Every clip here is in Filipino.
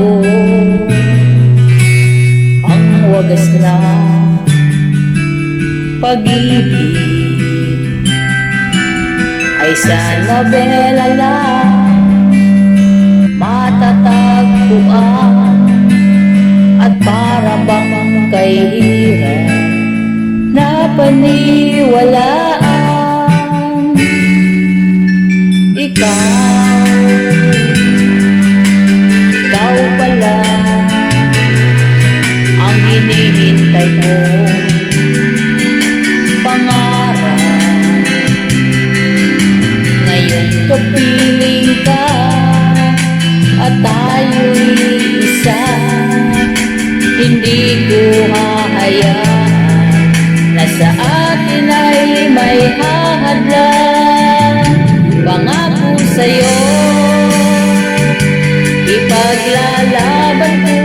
ko ang wagas na pag-ibig ay sa nobela lang matatagpuan at para bang kay hirap na paniwalaan. Ikaw pala ang hinihintay ko, pangarap. Ngayon kapiling ka at tayo'y isa. Hindi ko hahayaan na sa atin ay may hahadlang. Pangako sa'yo, ipaglalaban ko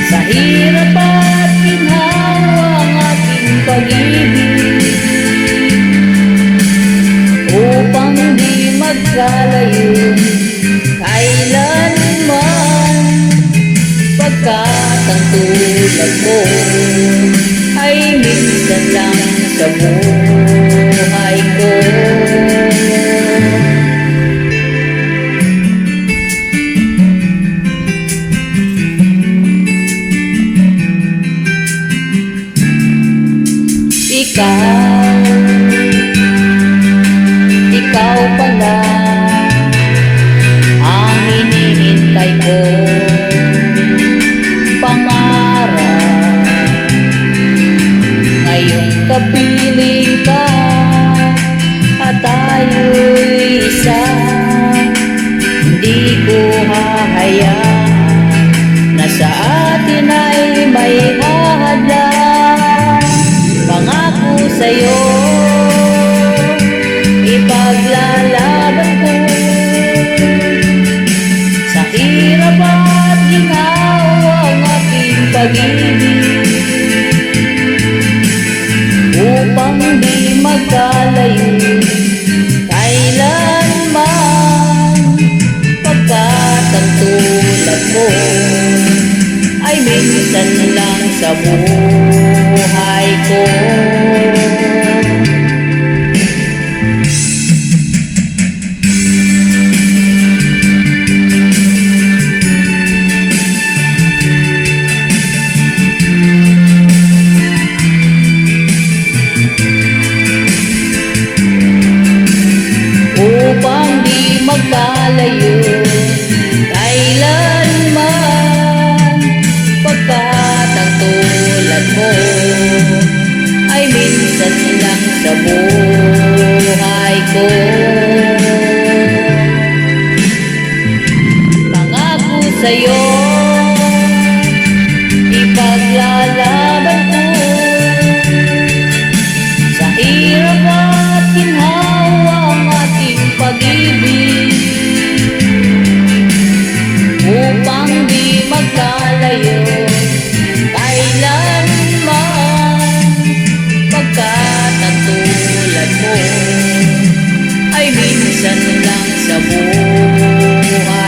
sa hirap at ginhawa ang aking pag-ibig, upang di magkalayo kailanman, pagkat ang tulad ko ay minsan lang sa buhay ko. Ikaw pala ang hinihintay ko, pangarap. Ngayong kapiling ka at tayo'y isa. Hindi ko hahayaan na sa atin ay may hahadlang. Pangako sa'yo, ipaglalaban ko sa hirap at ginhawa ang aking pag-ibig, upang di magkalayo kailanman, pagkat ang tulad mo ay minsan lang sa buhay ko. Upang di magkalayo kailanman, pagkat ang tulad mo ay minsan lang sa buhay ko. Pangako sa'yo, ipaglalaban ko sa hirap at ginhawa ang ating pag-ibig, upang di magkalayo kailanman, pagkat ang tulad mo ay minsan lang sa buhay